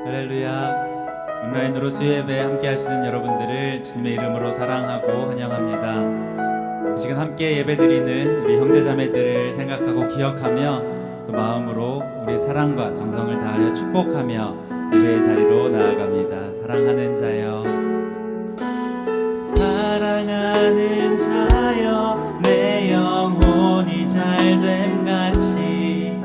할렐루야. 온라인으로 수요예배 함께 하시는 여러분들을 주님의 이름으로 사랑하고 환영합니다. 이 시간 함께 예배드리는 우리 형제자매들을 생각하고 기억하며 또 마음으로 우리 사랑과 정성을 다하여 축복하며 예배의 자리로 나아갑니다. 사랑하는 자여, 사랑하는 자여, 내 영혼이 잘됨 같이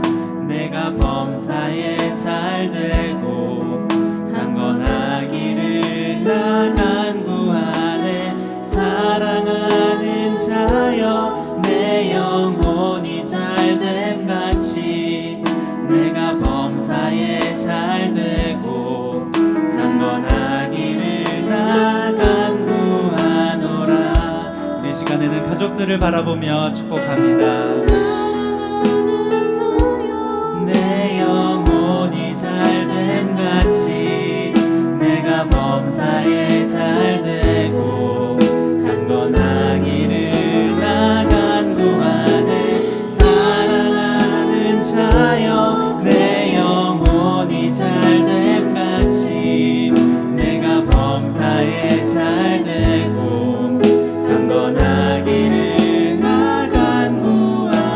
내가 범사에 잘되고 강건하기를 나 간구하네. 사랑하는 자여, 내 영혼이 잘됨 같이 내가 범사에 잘되고 강건하기를 나 간구하노라. 우리 시간에는 가족들을 바라보며 축복합니다. 내 영혼이 잘됨 같이 내가 범사에 잘되고 강건하기를 나 간구하네. 사랑하는 자여, 내 영혼이 잘됨 같이 내가 범사에 잘되고 강건하기를 나 간구하노라.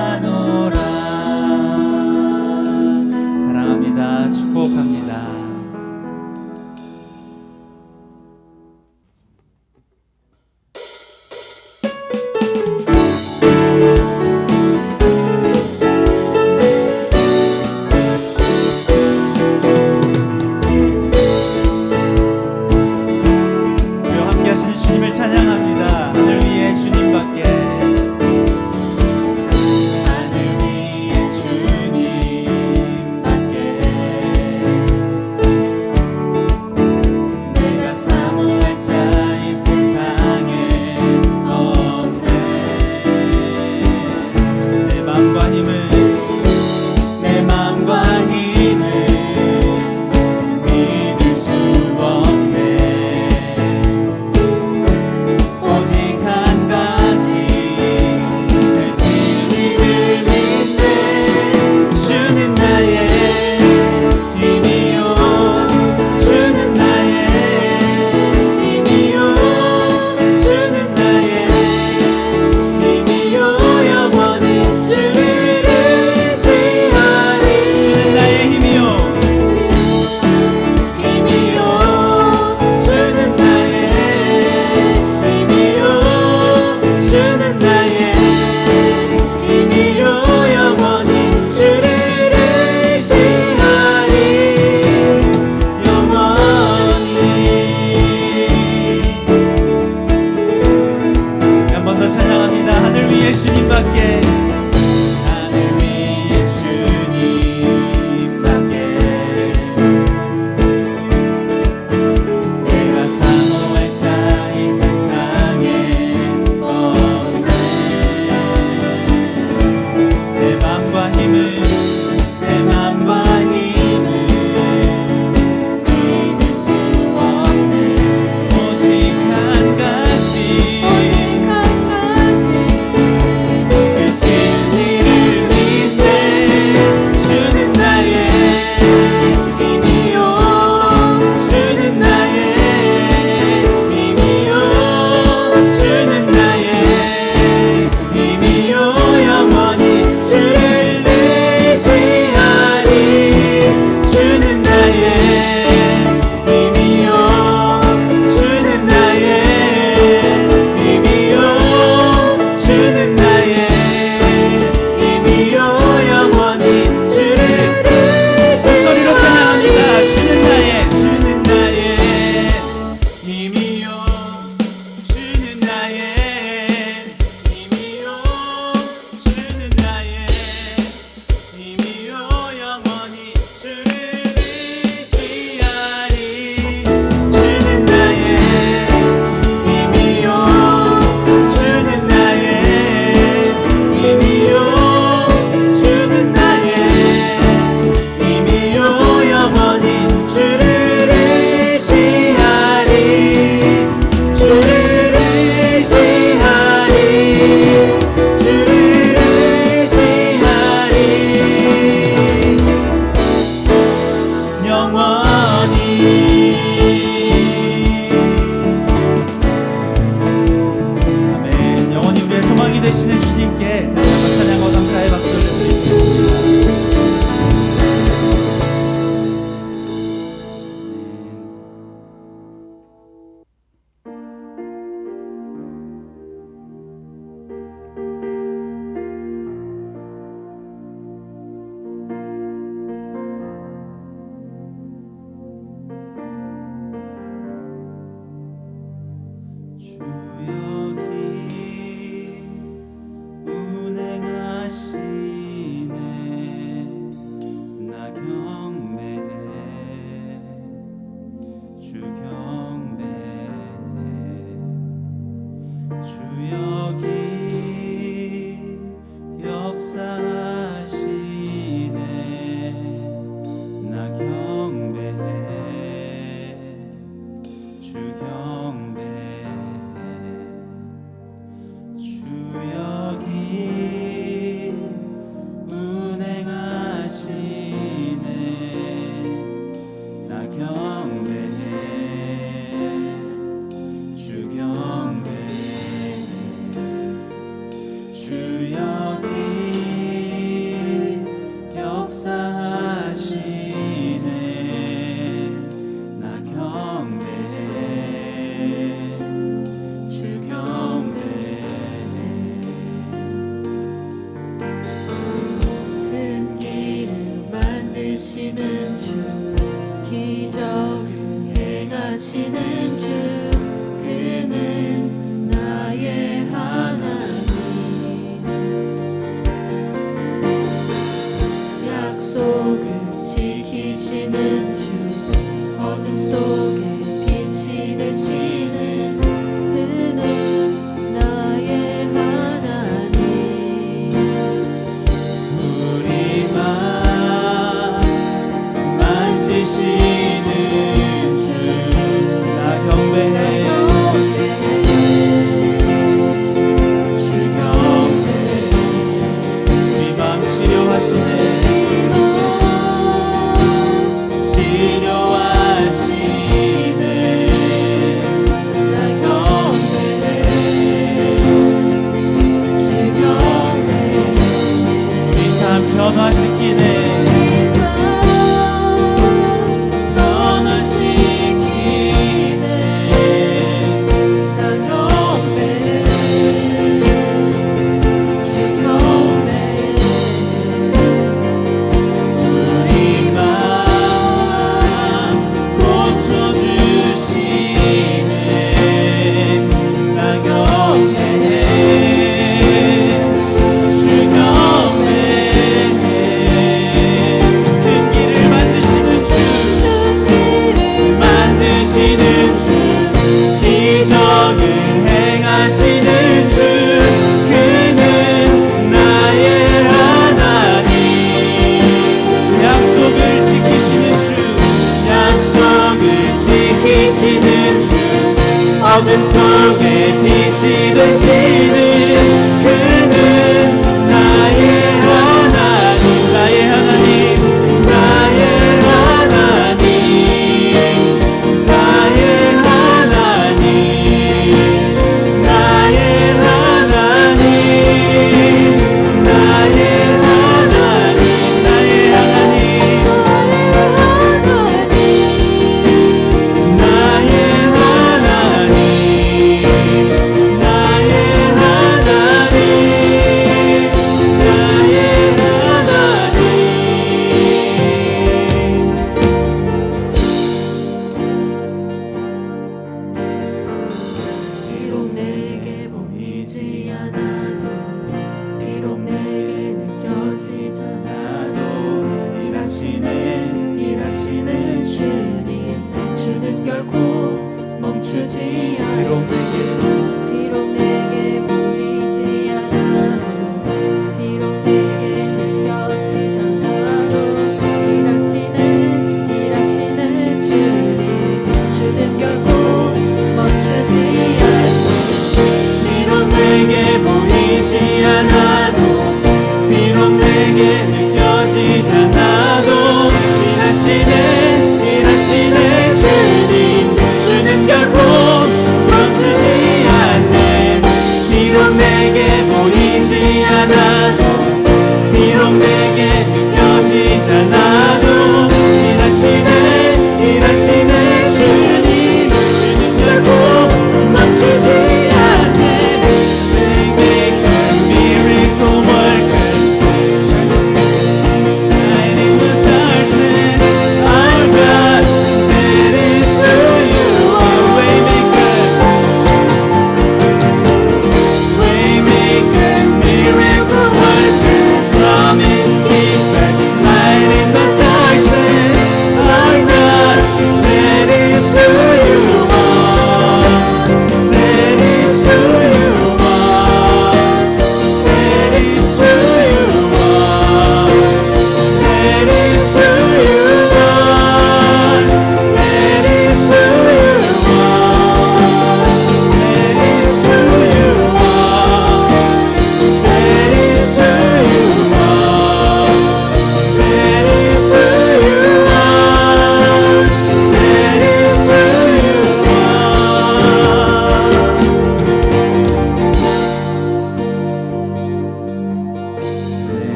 역사하시네. 나 경배해 주 경배해. 주 여기 운행하시네. 나 경배해 주 경배해. 주 여기 역사하시네. 나 경배해 주 경배해. 큰 길을 만드시는 주, 기적을 행하시는 주, 그는 나의 하나님. 약속을 지키시는 주, 어둠 속에 빛이 되시는 그는 나의 하나님. 우리 맘 만지시는 주, 나 경배해 주 경배해. 우리 맘 치료하시네. 치료하시네. 나 경배해 주 경배해. 우리 삶 변화시키네. 변화시키네. 나 경배해 주 경배해. 우리 맘 고쳐주시네. 나 경배해 주 경배해.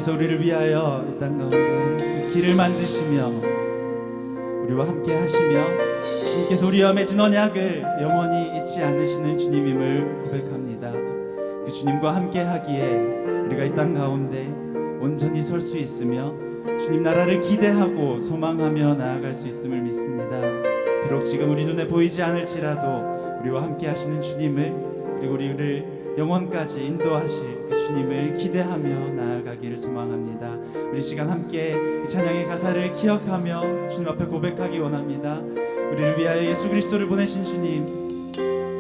주님께서 우리를 위하여 이 땅 가운데 그 길을 만드시며 우리와 함께 하시며 주님께서 우리와 맺은 언약을 영원히 잊지 않으시는 주님임을 고백합니다. 그 주님과 함께 하기에 우리가 이 땅 가운데 온전히 설 수 있으며 주님 나라를 기대하고 소망하며 나아갈 수 있음을 믿습니다. 비록 지금 우리 눈에 보이지 않을지라도 우리와 함께 하시는 주님을, 그리고 우리를 영원까지 인도하실 그 주님을 기대하며 나아가기를 소망합니다. 우리 시간 함께 이 찬양의 가사를 기억하며 주님 앞에 고백하기 원합니다. 우리를 위하여 예수 그리스도를 보내신 주님,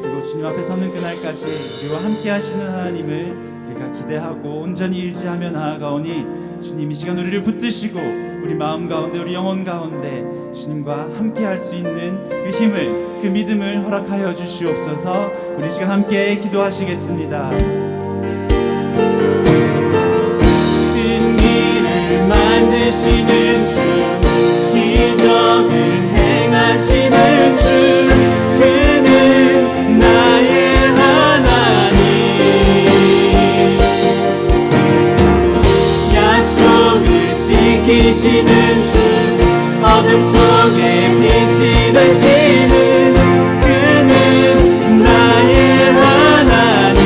그리고 주님 앞에 서는 그날까지 우리와 함께 하시는 하나님을 우리가 기대하고 온전히 의지하며 나아가오니 주님 이 시간 우리를 붙드시고 우리 마음 가운데 우리 영혼 가운데 주님과 함께 할 수 있는 그 힘을, 그 믿음을 허락하여 주시옵소서. 우리 시간 함께 기도하시겠습니다. 큰 길을 만드시는 주, 기적을 행하시는 주, 그는 나의 하나님. 약속을 지키시는 주, 어둠 속에 빛이 되시는 그는 나의 하나님,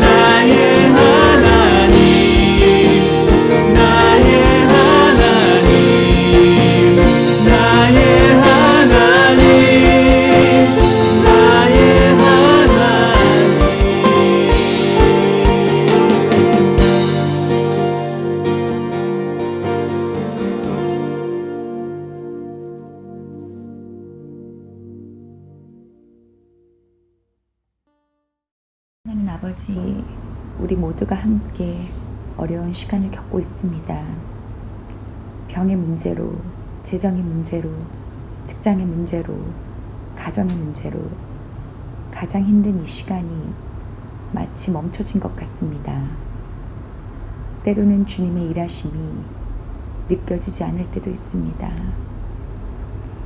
나의 하나님, 나의 하나님, 나의 하나님, 나의 하나님. 하나님 아버지, 우리 모두가 함께 어려운 시간을 겪고 있습니다. 병의 문제로, 재정의 문제로, 직장의 문제로, 가정의 문제로 가장 힘든 이 시간이 마치 멈춰진 것 같습니다. 때로는 주님의 일하심이 느껴지지 않을 때도 있습니다.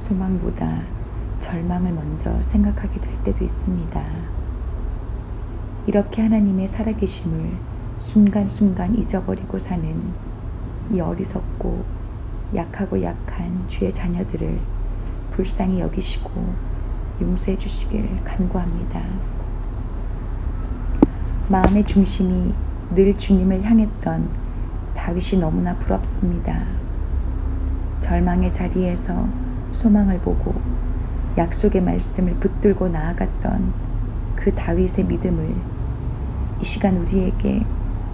소망보다 절망을 먼저 생각하게 될 때도 있습니다. 이렇게 하나님의 살아계심을 순간순간 잊어버리고 사는 이 어리석고 약하고 약한 주의 자녀들을 불쌍히 여기시고 용서해 주시길 간구합니다. 마음의 중심이 늘 주님을 향했던 다윗이 너무나 부럽습니다. 절망의 자리에서 소망을 보고 약속의 말씀을 붙들고 나아갔던 그 다윗의 믿음을 이 시간 우리에게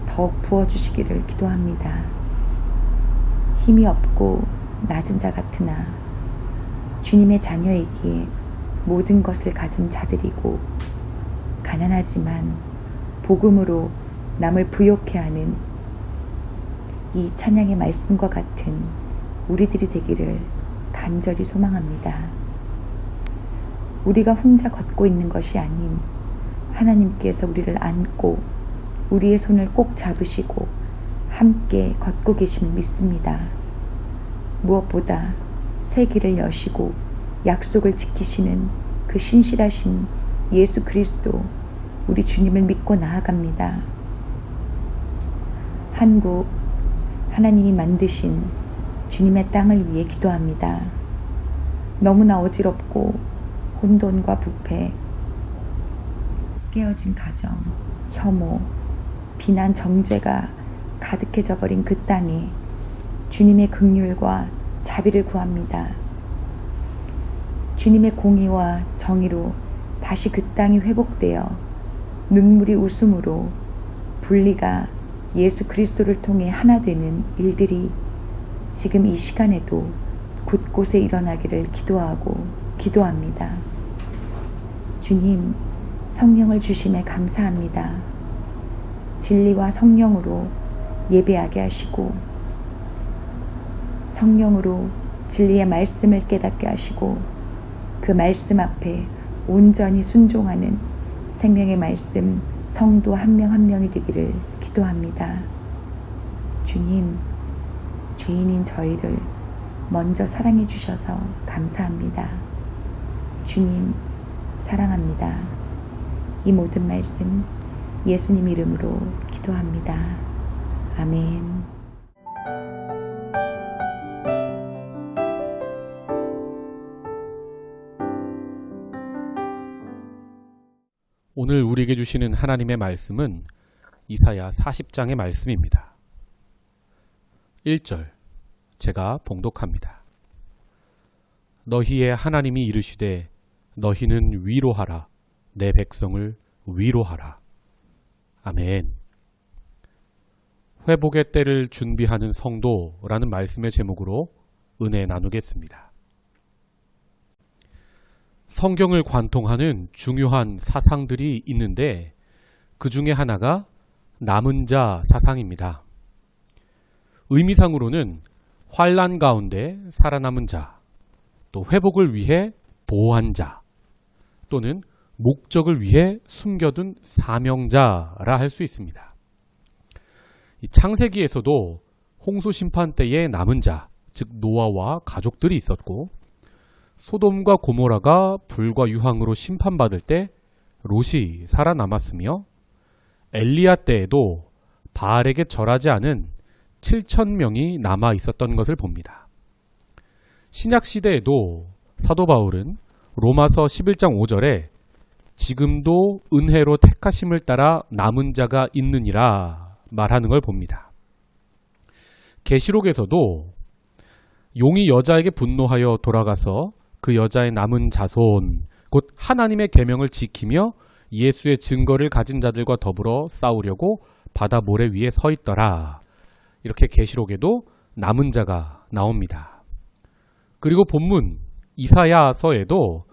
더욱 부어주시기를 기도합니다. 힘이 없고 낮은 자 같으나 주님의 자녀이기에 모든 것을 가진 자들이고 가난하지만 복음으로 남을 부욕해 하는 이 찬양의 말씀과 같은 우리들이 되기를 간절히 소망합니다. 우리가 혼자 걷고 있는 것이 아닌 하나님께서 우리를 안고 우리의 손을 꼭 잡으시고 함께 걷고 계심을 믿습니다. 무엇보다 새 길을 여시고 약속을 지키시는 그 신실하신 예수 그리스도, 우리 주님을 믿고 나아갑니다. 한국, 하나님이 만드신 주님의 땅을 위해 기도합니다. 너무나 어지럽고 혼돈과 부패, 깨어진 가정, 혐오, 비난, 정죄가 가득해져 버린 그 땅에 주님의 긍휼과 자비를 구합니다. 주님의 공의와 정의로 다시 그 땅이 회복되어 눈물이 웃음으로 분리가 예수 그리스도를 통해 하나 되는 일들이 지금 이 시간에도 곳곳에 일어나기를 기도합니다. 주님, 성령을 주심에 감사합니다. 진리와 성령으로 예배하게 하시고 성령으로 진리의 말씀을 깨닫게 하시고 그 말씀 앞에 온전히 순종하는 생명의 말씀 성도 한 명 한 명이 되기를 기도합니다. 주님, 죄인인 저희를 먼저 사랑해 주셔서 감사합니다. 주님, 사랑합니다. 이 모든 말씀 예수님 이름으로 기도합니다. 아멘. 오늘 우리에게 주시는 하나님의 말씀은 이사야 40장의 말씀입니다. 1절 제가 봉독합니다. 너희의 하나님이 이르시되 너희는 위로하라 내 백성을 위로하라. 아멘. 회복의 때를 준비하는 성도라는 말씀의 제목으로 은혜 나누겠습니다. 성경을 관통하는 중요한 사상들이 있는데 그 중에 하나가 남은 자 사상입니다. 의미상으로는 환난 가운데 살아남은 자, 또 회복을 위해 보호한 자, 또는 목적을 위해 숨겨둔 사명자라 할 수 있습니다. 이 창세기에서도 홍수 심판 때의 남은 자, 즉 노아와 가족들이 있었고, 소돔과 고모라가 불과 유황으로 심판받을 때 롯이 살아남았으며, 엘리야 때에도 바알에게 절하지 않은 7,000명이 남아 있었던 것을 봅니다. 신약 시대에도 사도 바울은 로마서 11장 5절에 지금도 은혜로 택하심을 따라 남은 자가 있느니라 말하는 걸 봅니다. 계시록에서도 용이 여자에게 분노하여 돌아가서 그 여자의 남은 자손, 곧 하나님의 계명을 지키며 예수의 증거를 가진 자들과 더불어 싸우려고 바다 모래 위에 서 있더라. 이렇게 계시록에도 남은 자가 나옵니다. 그리고 본문 이사야서에도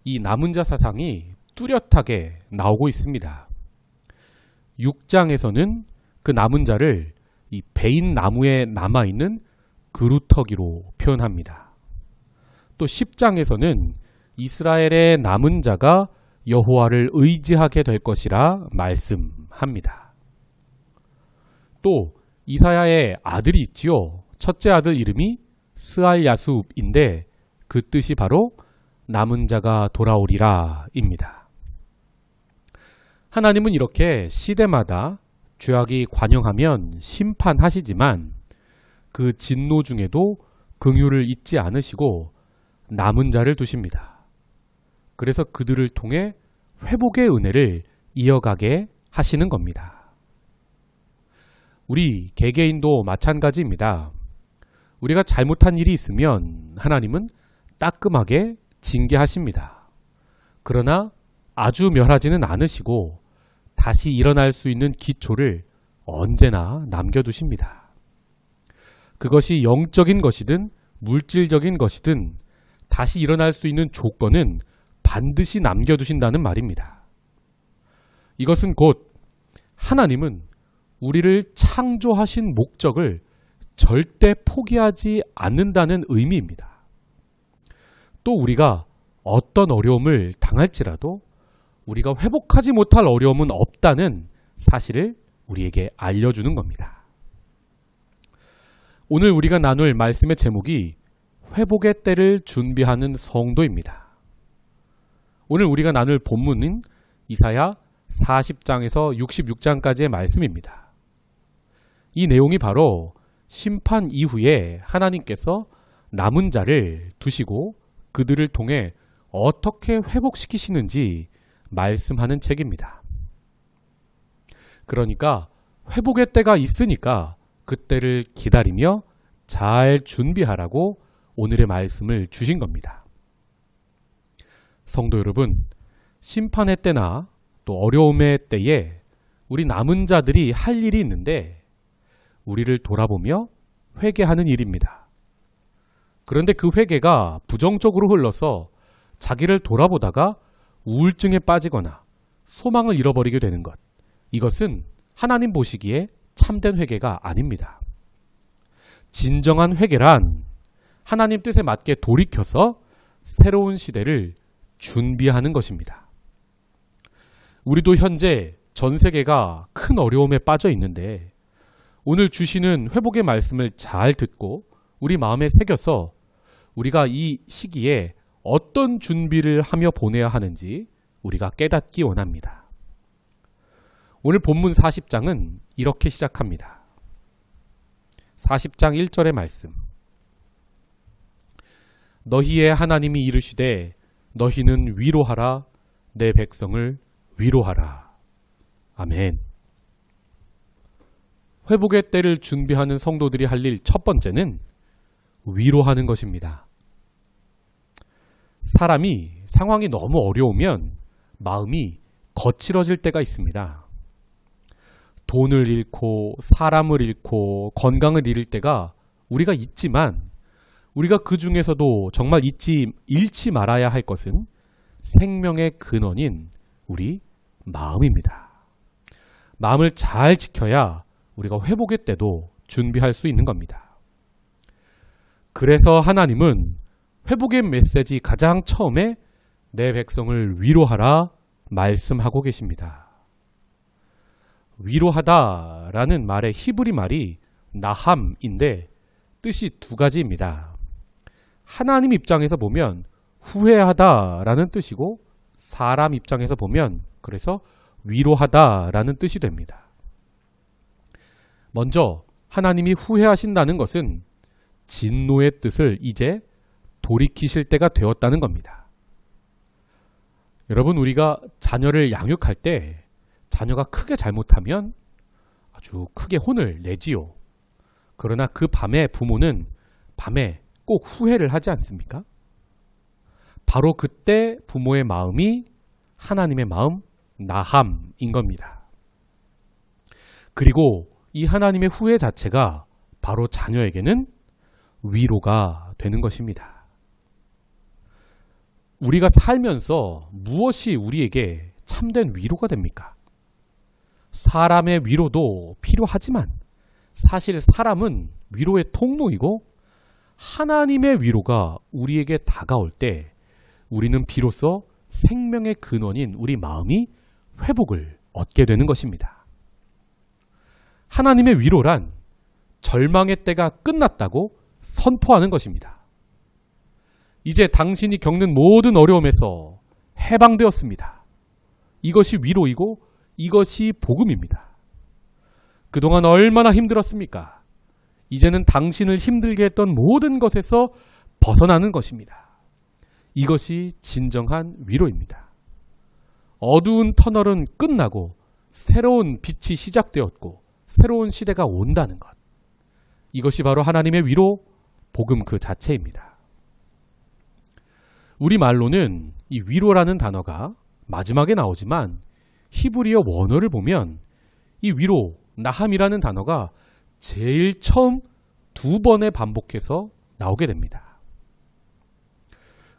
이 남은 자 사상이 뚜렷하게 나오고 있습니다. 6장에서는 그 남은 자를 이 베인 나무에 남아있는 그루터기로 표현합니다. 또 10장에서는 이스라엘의 남은 자가 여호와를 의지하게 될 것이라 말씀합니다. 또 이사야의 아들이 있지요. 첫째 아들 이름이 스알야숲인데 그 뜻이 바로 남은 자가 돌아오리라 입니다. 하나님은 이렇게 시대마다 죄악이 관영하면 심판하시지만 그 진노 중에도 긍휼을 잊지 않으시고 남은 자를 두십니다. 그래서 그들을 통해 회복의 은혜를 이어가게 하시는 겁니다. 우리 개개인도 마찬가지입니다. 우리가 잘못한 일이 있으면 하나님은 따끔하게 징계하십니다. 그러나 아주 멸하지는 않으시고 다시 일어날 수 있는 기초를 언제나 남겨두십니다. 그것이 영적인 것이든 물질적인 것이든 다시 일어날 수 있는 조건은 반드시 남겨두신다는 말입니다. 이것은 곧 하나님은 우리를 창조하신 목적을 절대 포기하지 않는다는 의미입니다. 또 우리가 어떤 어려움을 당할지라도 우리가 회복하지 못할 어려움은 없다는 사실을 우리에게 알려주는 겁니다. 오늘 우리가 나눌 말씀의 제목이 회복의 때를 준비하는 성도입니다. 오늘 우리가 나눌 본문은 이사야 40장에서 66장까지의 말씀입니다. 이 내용이 바로 심판 이후에 하나님께서 남은 자를 두시고 그들을 통해 어떻게 회복시키시는지 말씀하는 책입니다. 그러니까 회복의 때가 있으니까 그때를 기다리며 잘 준비하라고 오늘의 말씀을 주신 겁니다. 성도 여러분, 심판의 때나 또 어려움의 때에 우리 남은 자들이 할 일이 있는데 우리를 돌아보며 회개하는 일입니다. 그런데 그 회개가 부정적으로 흘러서 자기를 돌아보다가 우울증에 빠지거나 소망을 잃어버리게 되는 것, 이것은 하나님 보시기에 참된 회개가 아닙니다. 진정한 회개란 하나님 뜻에 맞게 돌이켜서 새로운 시대를 준비하는 것입니다. 우리도 현재 전 세계가 큰 어려움에 빠져 있는데 오늘 주시는 회복의 말씀을 잘 듣고 우리 마음에 새겨서 우리가 이 시기에 어떤 준비를 하며 보내야 하는지 우리가 깨닫기 원합니다. 오늘 본문 40장은 이렇게 시작합니다. 40장 1절의 말씀. 너희의 하나님이 이르시되 너희는 위로하라 내 백성을 위로하라. 아멘. 회복의 때를 준비하는 성도들이 할 일 첫 번째는 위로하는 것입니다. 사람이 상황이 너무 어려우면 마음이 거칠어질 때가 있습니다. 돈을 잃고 사람을 잃고 건강을 잃을 때가 우리가 있지만 우리가 그 중에서도 정말 잃지 말아야 할 것은 생명의 근원인 우리 마음입니다. 마음을 잘 지켜야 우리가 회복의 때도 준비할 수 있는 겁니다. 그래서 하나님은 회복의 메시지 가장 처음에 내 백성을 위로하라 말씀하고 계십니다. 위로하다라는 말의 히브리 말이 나함인데 뜻이 두 가지입니다. 하나님 입장에서 보면 후회하다라는 뜻이고 사람 입장에서 보면 그래서 위로하다라는 뜻이 됩니다. 먼저 하나님이 후회하신다는 것은 진노의 뜻을 이제 돌이키실 때가 되었다는 겁니다. 여러분, 우리가 자녀를 양육할 때 자녀가 크게 잘못하면 아주 크게 혼을 내지요. 그러나 그 밤에 부모는 밤에 꼭 후회를 하지 않습니까? 바로 그때 부모의 마음이 하나님의 마음 나함인 겁니다. 그리고 이 하나님의 후회 자체가 바로 자녀에게는 위로가 되는 것입니다. 우리가 살면서 무엇이 우리에게 참된 위로가 됩니까? 사람의 위로도 필요하지만 사실 사람은 위로의 통로이고 하나님의 위로가 우리에게 다가올 때 우리는 비로소 생명의 근원인 우리 마음이 회복을 얻게 되는 것입니다. 하나님의 위로란 절망의 때가 끝났다고 선포하는 것입니다. 이제 당신이 겪는 모든 어려움에서 해방되었습니다. 이것이 위로이고 이것이 복음입니다. 그동안 얼마나 힘들었습니까? 이제는 당신을 힘들게 했던 모든 것에서 벗어나는 것입니다. 이것이 진정한 위로입니다. 어두운 터널은 끝나고 새로운 빛이 시작되었고 새로운 시대가 온다는 것. 이것이 바로 하나님의 위로, 복음 그 자체입니다. 우리말로는 이 위로라는 단어가 마지막에 나오지만 히브리어 원어를 보면 이 위로, 나함이라는 단어가 제일 처음 2번에 반복해서 나오게 됩니다.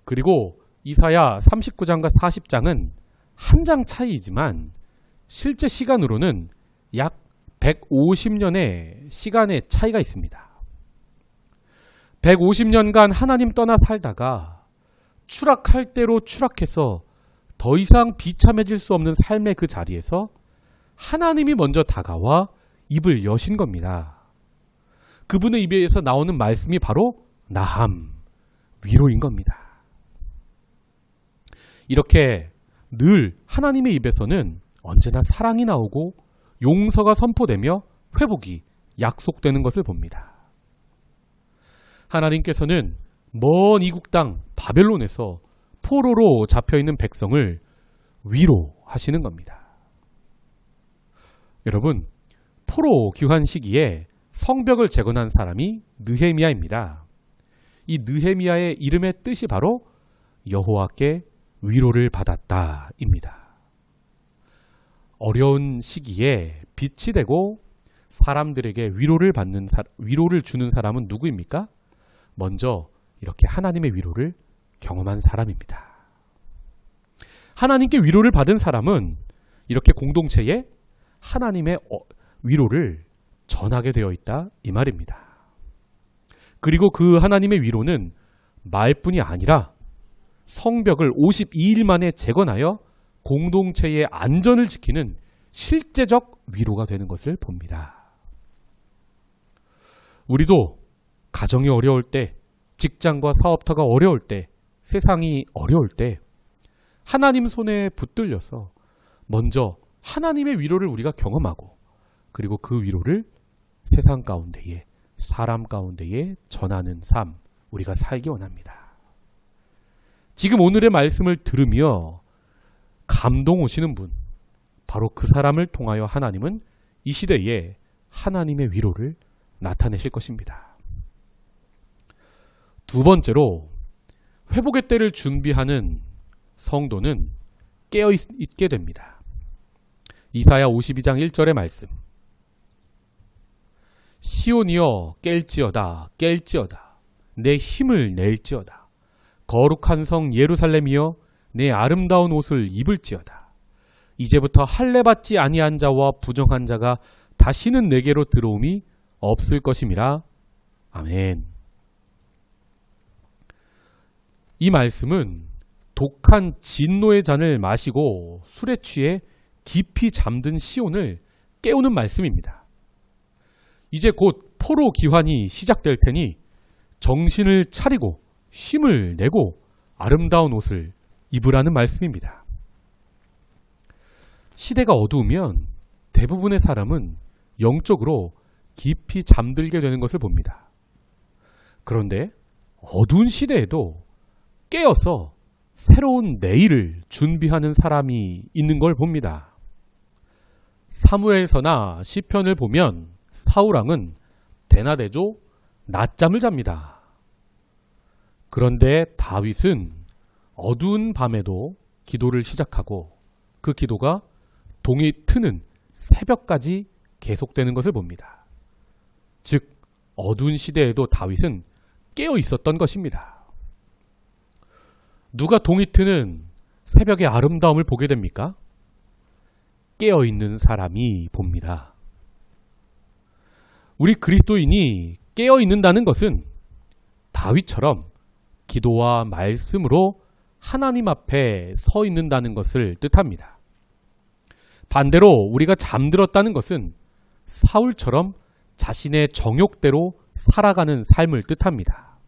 그리고 이사야 39장과 40장은 한 장 차이이지만 실제 시간으로는 약 150년의 시간의 차이가 있습니다. 150년간 하나님 떠나 살다가 추락할 대로 추락해서 더 이상 비참해질 수 없는 삶의 그 자리에서 하나님이 먼저 다가와 입을 여신 겁니다. 그분의 입에서 나오는 말씀이 바로 나함, 위로인 겁니다. 이렇게 늘 하나님의 입에서는 언제나 사랑이 나오고 용서가 선포되며 회복이 약속되는 것을 봅니다. 하나님께서는 먼 이국 땅 바벨론에서 포로로 잡혀있는 백성을 위로하시는 겁니다. 여러분, 포로 귀환 시기에 성벽을 재건한 사람이 느헤미야입니다. 이 느헤미야의 이름의 뜻이 바로 여호와께 위로를 받았다입니다. 어려운 시기에 빛이 되고 사람들에게 위로를 주는 사람은 누구입니까? 먼저 이렇게 하나님의 위로를 경험한 사람입니다. 하나님께 위로를 받은 사람은 이렇게 공동체에 하나님의 위로를 전하게 되어 있다 이 말입니다. 그리고 그 하나님의 위로는 말뿐이 아니라 성벽을 52일 만에 재건하여 공동체의 안전을 지키는 실제적 위로가 되는 것을 봅니다. 우리도 가정이 어려울 때, 직장과 사업터가 어려울 때, 세상이 어려울 때 하나님 손에 붙들려서 먼저 하나님의 위로를 우리가 경험하고 그리고 그 위로를 세상 가운데에 사람 가운데에 전하는 삶, 우리가 살기 원합니다. 지금 오늘의 말씀을 들으며 감동 오시는 분, 바로 그 사람을 통하여 하나님은 이 시대에 하나님의 위로를 나타내실 것입니다. 두 번째로, 회복의 때를 준비하는 성도는 깨어 있게 됩니다. 이사야 52장 1절의 말씀. 시온이여 깰지어다 깰지어다 내 힘을 낼지어다 거룩한 성 예루살렘이여 내 아름다운 옷을 입을지어다 이제부터 할례받지 아니한 자와 부정한 자가 다시는 내게로 들어옴이 없을 것임이라. 아멘. 이 말씀은 독한 진노의 잔을 마시고 술에 취해 깊이 잠든 시온을 깨우는 말씀입니다. 이제 곧 포로 기환이 시작될 테니 정신을 차리고 힘을 내고 아름다운 옷을 입으라는 말씀입니다. 시대가 어두우면 대부분의 사람은 영적으로 깊이 잠들게 되는 것을 봅니다. 그런데 어두운 시대에도 깨어서 새로운 내일을 준비하는 사람이 있는 걸 봅니다. 사무엘서나 시편을 보면 사울왕은 대낮에도 낮잠을 잡니다. 그런데 다윗은 어두운 밤에도 기도를 시작하고 그 기도가 동이 트는 새벽까지 계속되는 것을 봅니다. 즉 어두운 시대에도 다윗은 깨어 있었던 것입니다. 누가 동이 트는 새벽의 아름다움을 보게 됩니까? 깨어 있는 사람이 봅니다. 우리 그리스도인이 깨어 있는다는 것은 다윗처럼 기도와 말씀으로 하나님 앞에 서 있는다는 것을 뜻합니다. 반대로 우리가 잠들었다는 것은 사울처럼 자신의 정욕대로 살아가는 삶을 뜻합니다.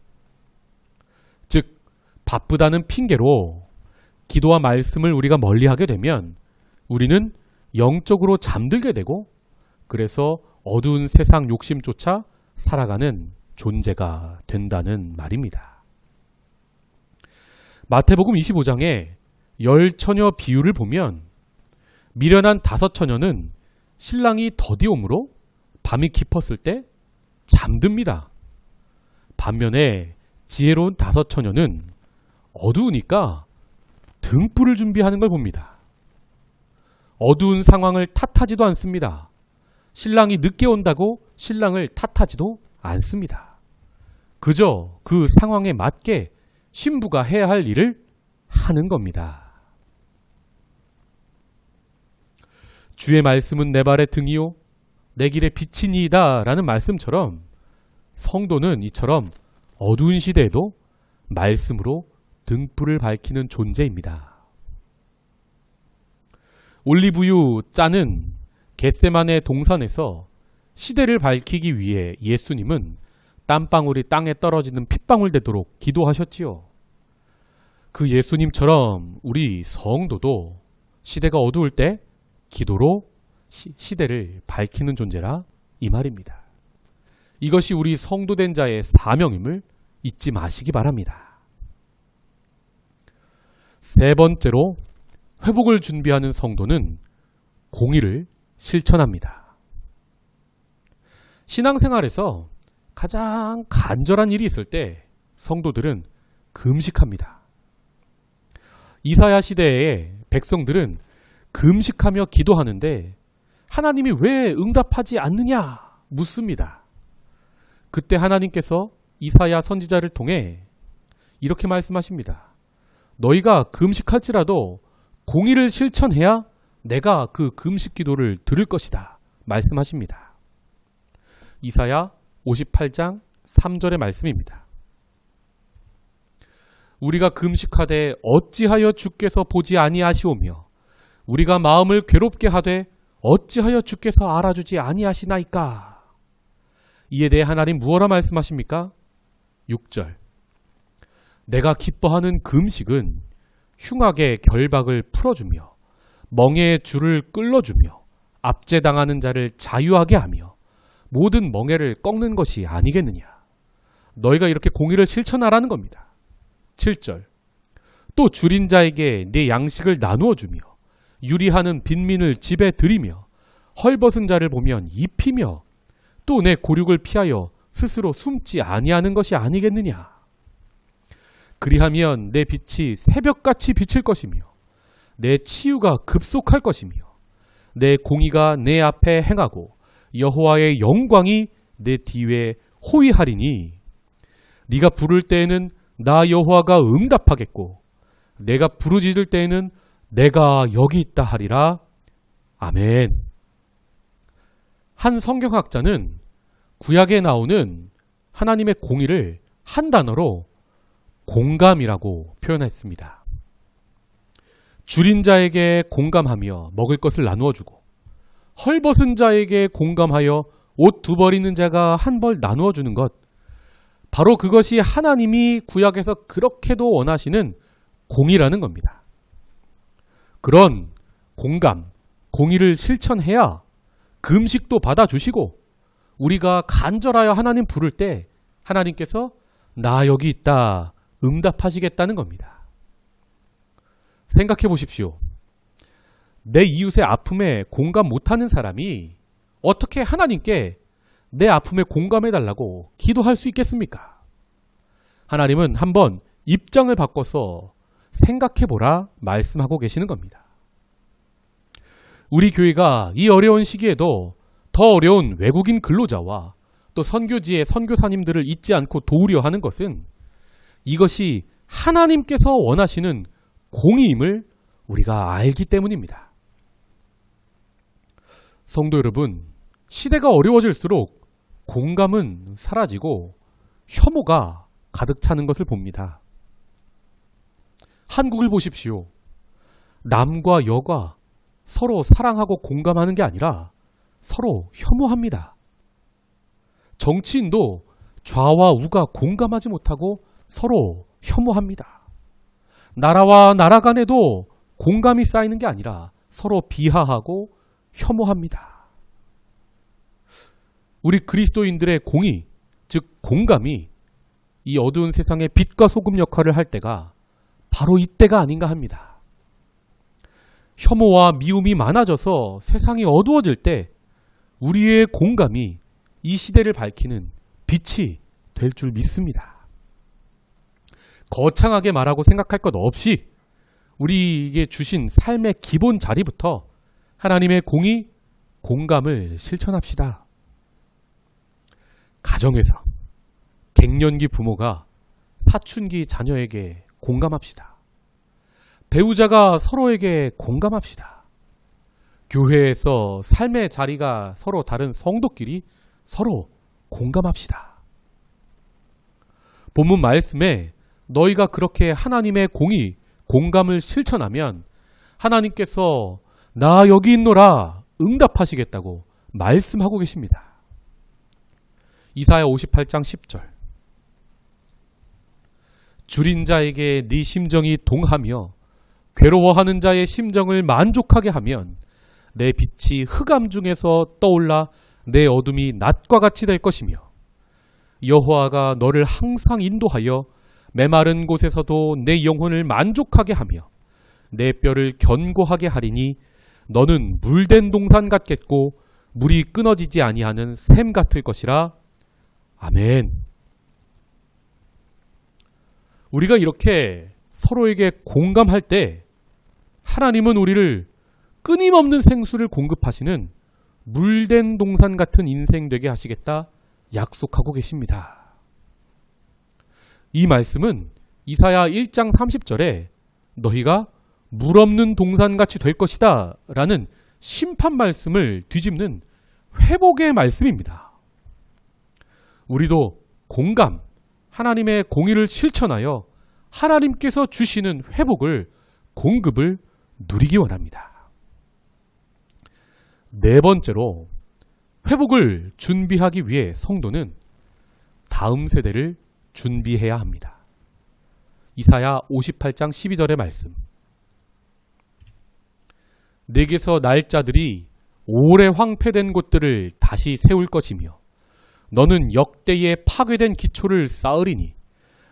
즉 바쁘다는 핑계로 기도와 말씀을 우리가 멀리하게 되면 우리는 영적으로 잠들게 되고 그래서 어두운 세상 욕심조차 살아가는 존재가 된다는 말입니다. 마태복음 25장에 10처녀 비유를 보면 미련한 5처녀는 신랑이 더디옴으로 밤이 깊었을 때 잠듭니다. 반면에 지혜로운 5처녀는 어두우니까 등불을 준비하는 걸 봅니다. 어두운 상황을 탓하지도 않습니다. 신랑이 늦게 온다고 신랑을 탓하지도 않습니다. 그저 그 상황에 맞게 신부가 해야 할 일을 하는 겁니다. 주의 말씀은 내 발의 등이요 내 길의 빛이니이다 라는 말씀처럼 성도는 이처럼 어두운 시대에도 말씀으로 등불을 밝히는 존재입니다. 올리브유 짜는 겟세마네 동산에서 시대를 밝히기 위해 예수님은 땀방울이 땅에 떨어지는 핏방울 되도록 기도하셨지요. 그 예수님처럼 우리 성도도 시대가 어두울 때 기도로 시대를 밝히는 존재라 이 말입니다. 이것이 우리 성도된 자의 사명임을 잊지 마시기 바랍니다. 세 번째로 회복을 준비하는 성도는 공의를 실천합니다. 신앙생활에서 가장 간절한 일이 있을 때 성도들은 금식합니다. 이사야 시대의 백성들은 금식하며 기도하는데 하나님이 왜 응답하지 않느냐 묻습니다. 그때 하나님께서 이사야 선지자를 통해 이렇게 말씀하십니다. 너희가 금식할지라도 공의를 실천해야 내가 그 금식 기도를 들을 것이다 말씀하십니다. 이사야 58장 3절의 말씀입니다. 우리가 금식하되 어찌하여 주께서 보지 아니하시오며 우리가 마음을 괴롭게 하되 어찌하여 주께서 알아주지 아니하시나이까. 이에 대해 하나님 무엇라 말씀하십니까? 6절 내가 기뻐하는 금식은 흉악의 결박을 풀어주며 멍에의 줄을 끌어주며 압제당하는 자를 자유하게 하며 모든 멍에를 꺾는 것이 아니겠느냐. 너희가 이렇게 공의를 실천하라는 겁니다. 7절. 또 줄인 자에게 네 양식을 나누어 주며 유리하는 빈민을 집에 들이며 헐벗은 자를 보면 입히며 또 내 고륙을 피하여 스스로 숨지 아니하는 것이 아니겠느냐. 그리하면 내 빛이 새벽같이 비칠 것이며 내 치유가 급속할 것이며 내 공의가 내 앞에 행하고 여호와의 영광이 내 뒤에 호위하리니 네가 부를 때에는 나 여호와가 응답하겠고 내가 부르짖을 때에는 내가 여기 있다 하리라. 아멘. 한 성경학자는 구약에 나오는 하나님의 공의를 한 단어로 공감이라고 표현했습니다. 줄인 자에게 공감하며 먹을 것을 나누어 주고 헐벗은 자에게 공감하여 옷 두 벌 있는 자가 한 벌 나누어 주는 것, 바로 그것이 하나님이 구약에서 그렇게도 원하시는 공의라는 겁니다. 그런 공감, 공의를 실천해야 금식도 받아주시고 우리가 간절하여 하나님 부를 때 하나님께서 나 여기 있다 응답하시겠다는 겁니다. 생각해 보십시오. 내 이웃의 아픔에 공감 못하는 사람이 어떻게 하나님께 내 아픔에 공감해달라고 기도할 수 있겠습니까? 하나님은 한번 입장을 바꿔서 생각해보라 말씀하고 계시는 겁니다. 우리 교회가 이 어려운 시기에도 더 어려운 외국인 근로자와 또 선교지의 선교사님들을 잊지 않고 도우려 하는 것은 이것이 하나님께서 원하시는 공의임을 우리가 알기 때문입니다. 성도 여러분, 시대가 어려워질수록 공감은 사라지고 혐오가 가득 차는 것을 봅니다. 한국을 보십시오. 남과 여가 서로 사랑하고 공감하는 게 아니라 서로 혐오합니다. 정치인도 좌와 우가 공감하지 못하고 서로 혐오합니다. 나라와 나라 간에도 공감이 쌓이는 게 아니라 서로 비하하고 혐오합니다. 우리 그리스도인들의 공의, 즉 공감이 이 어두운 세상의 빛과 소금 역할을 할 때가 바로 이때가 아닌가 합니다. 혐오와 미움이 많아져서 세상이 어두워질 때 우리의 공감이 이 시대를 밝히는 빛이 될 줄 믿습니다. 거창하게 말하고 생각할 것 없이 우리에게 주신 삶의 기본 자리부터 하나님의 공의, 공감을 실천합시다. 가정에서 갱년기 부모가 사춘기 자녀에게 공감합시다. 배우자가 서로에게 공감합시다. 교회에서 삶의 자리가 서로 다른 성도끼리 서로 공감합시다. 본문 말씀에 너희가 그렇게 하나님의 공의, 공감을 실천하면 하나님께서 나 여기 있노라 응답하시겠다고 말씀하고 계십니다. 이사야 58장 10절. 줄인 자에게 네 심정이 동하며 괴로워하는 자의 심정을 만족하게 하면 내 빛이 흑암 중에서 떠올라 내 어둠이 낮과 같이 될 것이며 여호와가 너를 항상 인도하여 메마른 곳에서도 내 영혼을 만족하게 하며 내 뼈를 견고하게 하리니 너는 물된 동산 같겠고 물이 끊어지지 아니하는 샘 같을 것이라. 아멘. 우리가 이렇게 서로에게 공감할 때 하나님은 우리를 끊임없는 생수를 공급하시는 물된 동산 같은 인생 되게 하시겠다 약속하고 계십니다. 이 말씀은 이사야 1장 30절에 너희가 물 없는 동산같이 될 것이다 라는 심판 말씀을 뒤집는 회복의 말씀입니다. 우리도 공감, 하나님의 공의를 실천하여 하나님께서 주시는 회복을, 공급을 누리기 원합니다. 네 번째로 회복을 준비하기 위해 성도는 다음 세대를 준비해야 합니다. 이사야 58장 12절의 말씀. 내게서 날 자들이 오래 황폐된 곳들을 다시 세울 것이며 너는 역대의 파괴된 기초를 쌓으리니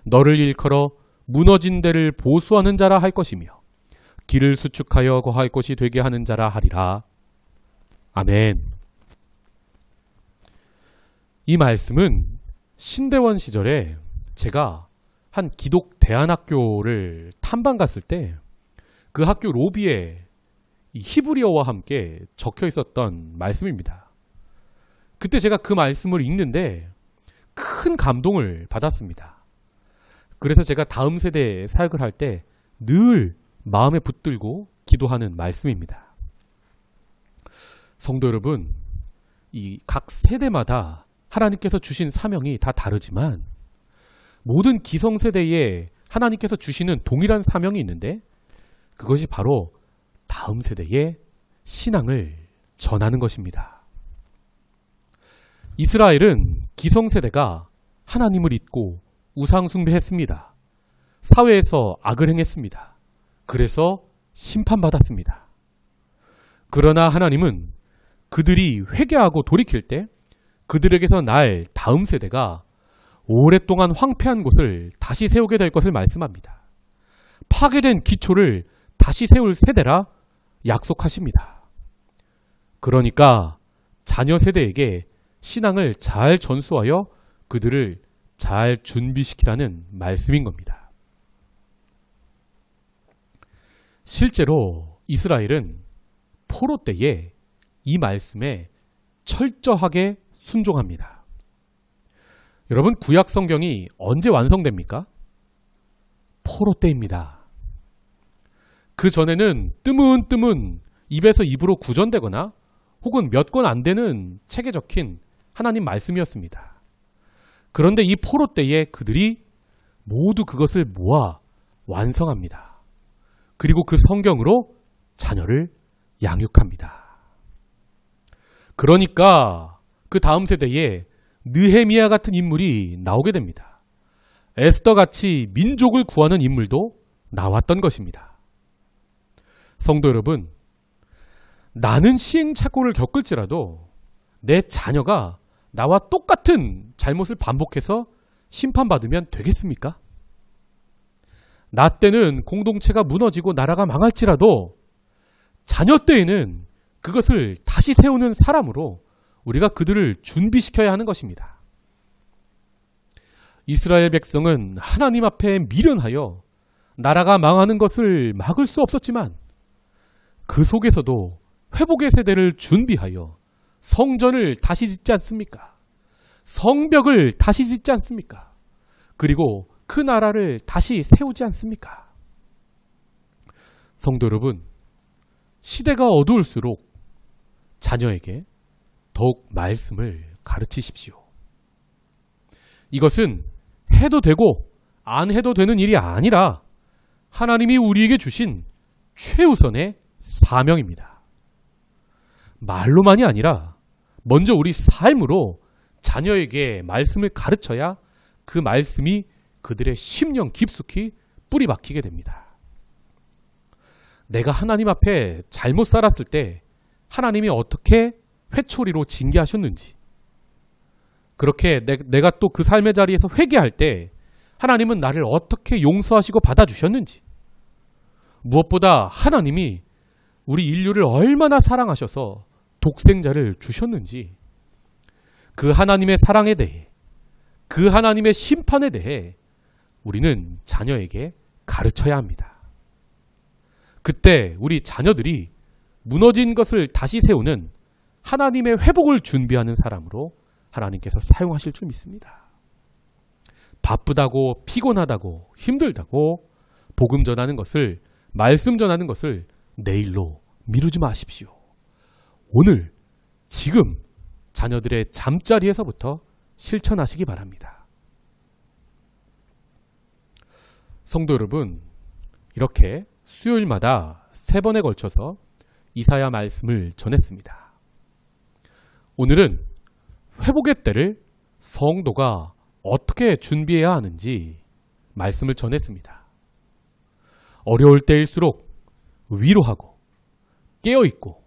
너를 일컬어 무너진 데를 보수하는 자라 할 것이며 길을 수축하여 거할 곳이 되게 하는 자라 하리라. 아멘. 이 말씀은 신대원 시절에 제가 한 기독 대안학교를 탐방 갔을 때 그 학교 로비에 이 히브리어와 함께 적혀 있었던 말씀입니다. 그때 제가 그 말씀을 읽는데 큰 감동을 받았습니다. 그래서 제가 다음 세대에 사역을 할 때 늘 마음에 붙들고 기도하는 말씀입니다. 성도 여러분, 이 각 세대마다 하나님께서 주신 사명이 다 다르지만 모든 기성세대에 하나님께서 주시는 동일한 사명이 있는데 그것이 바로 다음 세대에 신앙을 전하는 것입니다. 이스라엘은 기성세대가 하나님을 잊고 우상숭배했습니다. 사회에서 악을 행했습니다. 그래서 심판받았습니다. 그러나 하나님은 그들이 회개하고 돌이킬 때 그들에게서 날 다음 세대가 오랫동안 황폐한 곳을 다시 세우게 될 것을 말씀합니다. 파괴된 기초를 다시 세울 세대라 약속하십니다. 그러니까 자녀 세대에게 신앙을 잘 전수하여 그들을 잘 준비시키라는 말씀인 겁니다. 실제로 이스라엘은 포로 때에 이 말씀에 철저하게 순종합니다. 여러분, 구약 성경이 언제 완성됩니까? 포로 때입니다. 그 전에는 뜨문뜨문 입에서 입으로 구전되거나 혹은 몇 권 안 되는 책에 적힌 하나님 말씀이었습니다. 그런데 이 포로 때에 그들이 모두 그것을 모아 완성합니다. 그리고 그 성경으로 자녀를 양육합니다. 그러니까 그 다음 세대에 느헤미야 같은 인물이 나오게 됩니다. 에스더 같이 민족을 구하는 인물도 나왔던 것입니다. 성도 여러분, 나는 시행착오를 겪을지라도 내 자녀가 나와 똑같은 잘못을 반복해서 심판받으면 되겠습니까? 나 때는 공동체가 무너지고 나라가 망할지라도 자녀 때에는 그것을 다시 세우는 사람으로 우리가 그들을 준비시켜야 하는 것입니다. 이스라엘 백성은 하나님 앞에 미련하여 나라가 망하는 것을 막을 수 없었지만 그 속에서도 회복의 세대를 준비하여 성전을 다시 짓지 않습니까? 성벽을 다시 짓지 않습니까? 그리고 그 나라를 다시 세우지 않습니까? 성도 여러분, 시대가 어두울수록 자녀에게 더욱 말씀을 가르치십시오. 이것은 해도 되고 안 해도 되는 일이 아니라 하나님이 우리에게 주신 최우선의 사명입니다. 말로만이 아니라 먼저 우리 삶으로 자녀에게 말씀을 가르쳐야 그 말씀이 그들의 심령 깊숙이 뿌리 박히게 됩니다. 내가 하나님 앞에 잘못 살았을 때 하나님이 어떻게 회초리로 징계하셨는지, 그렇게 내가 또 그 삶의 자리에서 회개할 때 하나님은 나를 어떻게 용서하시고 받아주셨는지, 무엇보다 하나님이 우리 인류를 얼마나 사랑하셔서 독생자를 주셨는지, 그 하나님의 사랑에 대해, 그 하나님의 심판에 대해 우리는 자녀에게 가르쳐야 합니다. 그때 우리 자녀들이 무너진 것을 다시 세우는 하나님의 회복을 준비하는 사람으로 하나님께서 사용하실 줄 믿습니다. 바쁘다고 피곤하다고 힘들다고 복음 전하는 것을, 말씀 전하는 것을 내일로 미루지 마십시오. 오늘 지금 자녀들의 잠자리에서부터 실천하시기 바랍니다. 성도 여러분, 이렇게 수요일마다 3번에 걸쳐서 이사야 말씀을 전했습니다. 오늘은 회복의 때를 성도가 어떻게 준비해야 하는지 말씀을 전했습니다. 어려울 때일수록 위로하고 깨어있고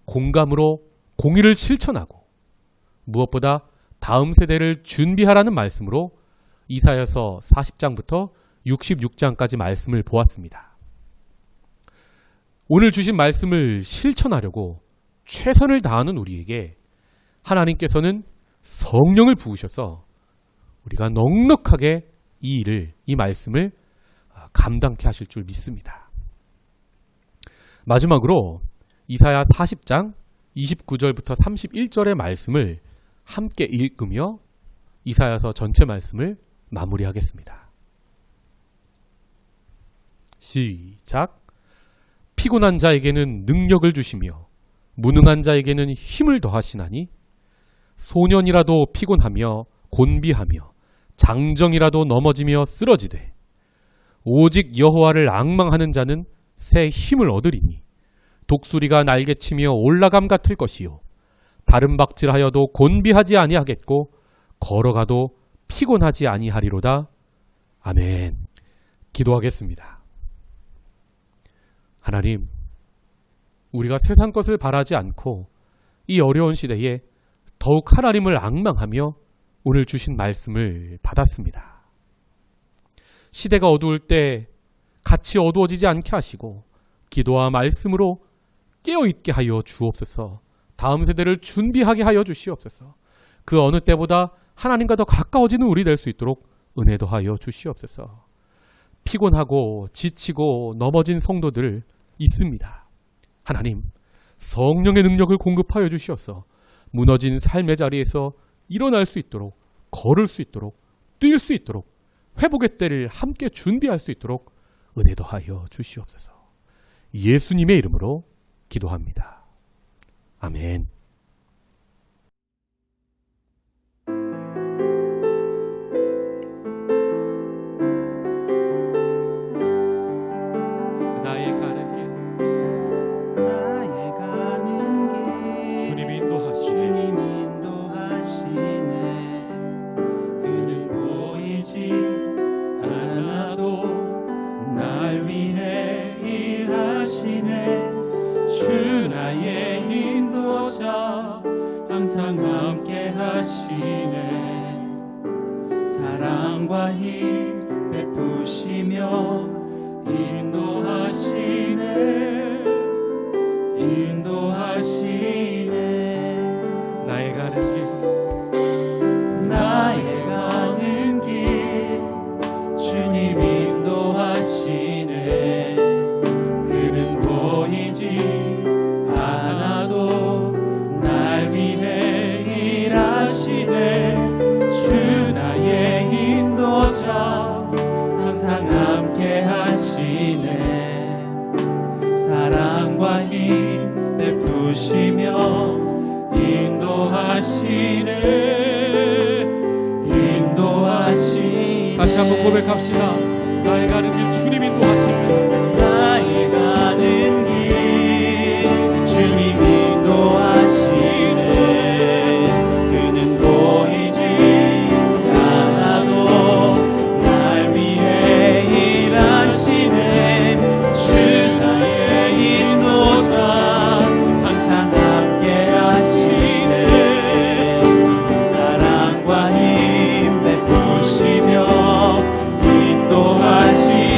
공감으로 공의를 실천하고 무엇보다 다음 세대를 준비하라는 말씀으로 이사야서 40장부터 66장까지 말씀을 보았습니다. 오늘 주신 말씀을 실천하려고 최선을 다하는 우리에게 하나님께서는 성령을 부으셔서 우리가 넉넉하게 이 일을, 이 말씀을 감당케 하실 줄 믿습니다. 마지막으로 이사야 40장 29절부터 31절의 말씀을 함께 읽으며 이사야서 전체 말씀을 마무리하겠습니다. 시작. 피곤한 자에게는 능력을 주시며 무능한 자에게는 힘을 더하시나니 소년이라도 피곤하며 곤비하며 장정이라도 넘어지며 쓰러지되 오직 여호와를 앙망하는 자는 새 힘을 얻으리니 독수리가 날개치며 올라감 같을 것이요 다른 박질하여도 곤비하지 아니하겠고 걸어가도 피곤하지 아니하리로다. 아멘. 기도하겠습니다. 하나님, 우리가 세상 것을 바라지 않고 이 어려운 시대에 더욱 하나님을 앙망하며 오늘 주신 말씀을 받았습니다. 시대가 어두울 때 같이 어두워지지 않게 하시고 기도와 말씀으로 깨어있게 하여 주옵소서. 다음 세대를 준비하게 하여 주시옵소서. 그 어느 때보다 하나님과 더 가까워지는 우리 될 수 있도록 은혜도 하여 주시옵소서. 피곤하고 지치고 넘어진 성도들 있습니다. 하나님, 성령의 능력을 공급하여 주시옵소서. 무너진 삶의 자리에서 일어날 수 있도록, 걸을 수 있도록, 뛸 수 있도록, 회복의 때를 함께 준비할 수 있도록 은혜도 하여 주시옵소서. 예수님의 이름으로 기도합니다. 아멘. 나의 가는 길, 나의 가는 길 주님이 인도하시네. 주님 인도하시네. 그는 보이지 않아도 날 위해 일하시네. 주 나의 인도자 항상 함께 하시네. 사랑과 힘 베푸시며 인도하시네. 인도하시네. 나의 가는 길, 나의 가는 길 주님 인도하시네. 그는 보이지 않아도 날 위해 일하시네. 주 나의 인도자 항상 함께 하시네. 사랑과 힘 베푸시며 인도하시네. 인도하시네. 다시 한번 고백합시다. 나의 가는 길, 주님 인도하십니다. 나의 가는 길 주님 인도하시네. 그는 보이지 않아도 날 위해 일하시네. 주 나의 인도자 항상 함께 하시네. 사랑과 힘 베푸시며 인도하시네.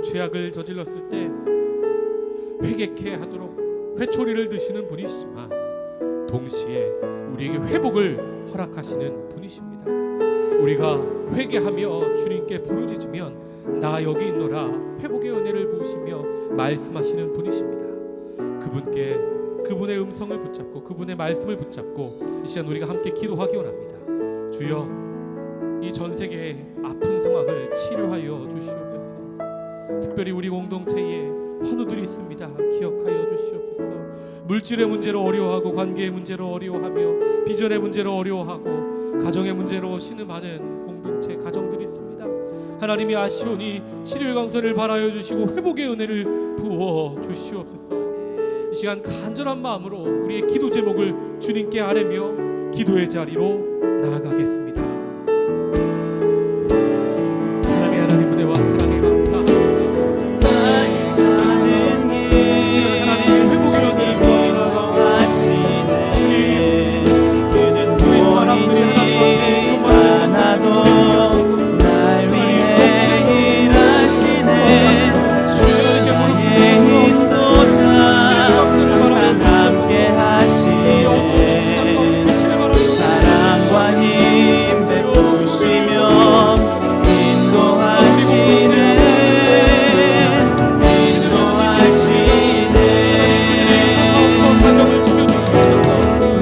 죄악을 저질렀을 때 회개케 하도록 회초리를 드시는 분이시지만 동시에 우리에게 회복을 허락하시는 분이십니다. 우리가 회개하며 주님께 부르짖으면 나 여기 있노라 회복의 은혜를 부으시며 말씀하시는 분이십니다. 그분께 그분의 음성을 붙잡고 그분의 말씀을 붙잡고 이 시간 우리가 함께 기도하기 원합니다. 주여, 이 전 세계의 아픈 상황을 치료하여 주시옵소서. 특별히 우리 공동체에 환우들이 있습니다. 기억하여 주시옵소서. 물질의 문제로 어려워하고 관계의 문제로 어려워하며 비전의 문제로 어려워하고 가정의 문제로 신음하는 공동체 가정들이 있습니다. 하나님이 아시오니 치료의 강선을 바라여 주시고 회복의 은혜를 부어 주시옵소서. 이 시간 간절한 마음으로 우리의 기도 제목을 주님께 아뢰며 기도의 자리로 나아가겠습니다. 하나님 은혜와 사랑에 감사합니다. 이 시간 하나님의 회복의 은혜를 인도하시네. 그는 보이지 않아도 날 위해 일하시네. 주의 인도자 항상 함께 하시네. 사랑과 힘 베푸시며 인도하시네. 가정을 지켜주시옵소서.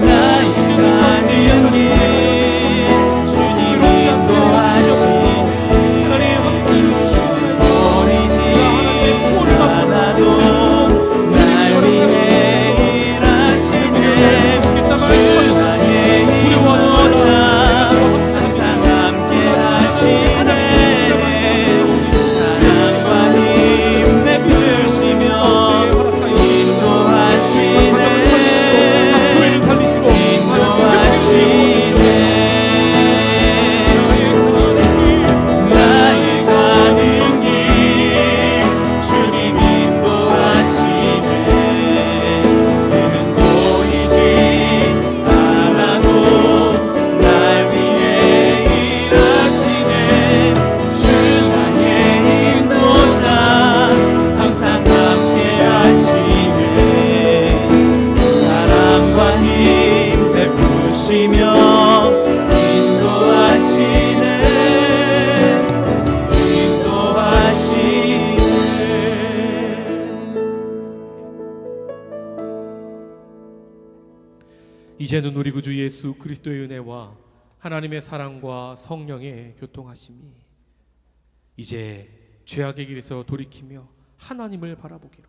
나의 가는 길 주님 인도하시네. 하나님 함께 해주시옵소서. 버리지 않아도 날 위해 일하시네. 주나의 인도자 항상 함께 하시네. 사랑과 힘 베푸시며 인도하시네. 살리시고 나의 가는 길 주님 인도하시네. 그는 보이지 않아도 날 위해 일하시네. 주 나의 인도자 항상 함께 하시네. 사랑과 힘 베푸시며 인도하시네. 이제는 우리 구주 예수 그리스도의 은혜와 하나님의 사랑과 성령의 교통하심이 이제 죄악의 길에서 돌이키며 하나님을 바라보기로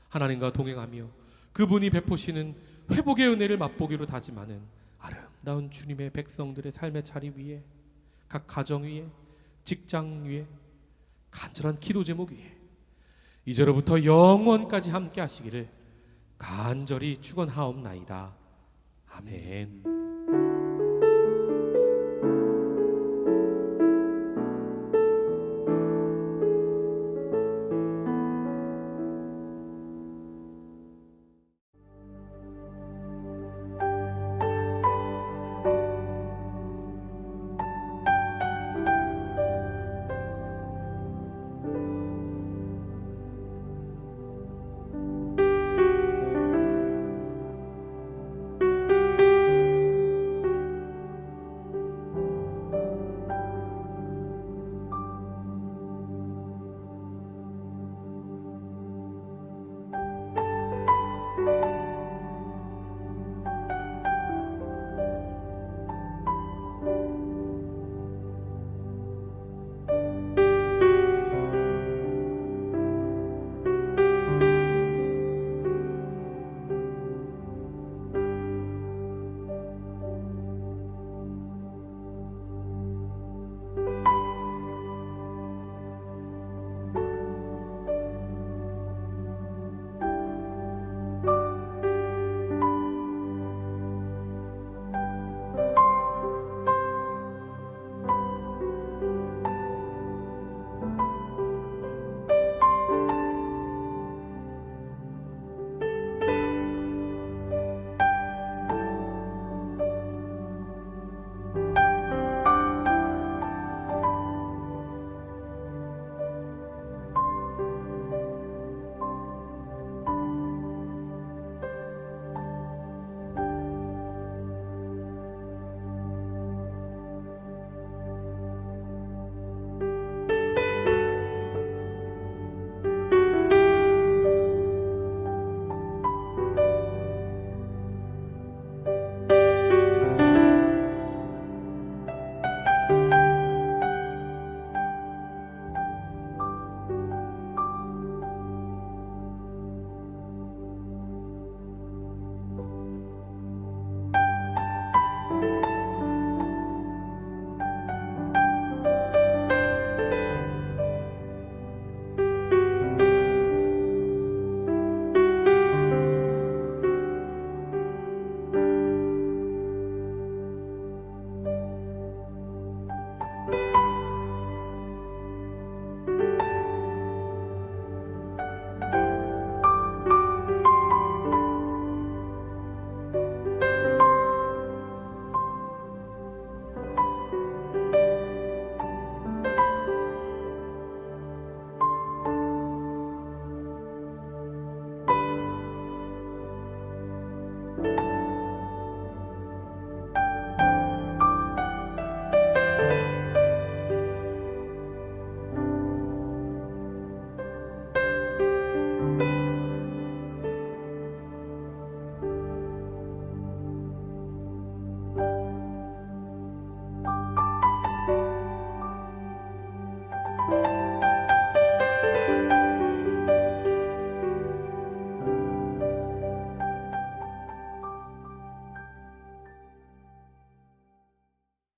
하나님과 동행하며 그분이 베푸시는 회복의 은혜를 맛보기로 다짐하는 아름다운 주님의 백성들의 삶의 자리 위에 각 가정 위에 직장 위에 간절한 기도 제목 위에 이제로부터 영원까지 함께 하시기를 간절히 축원하옵나이다. 아멘.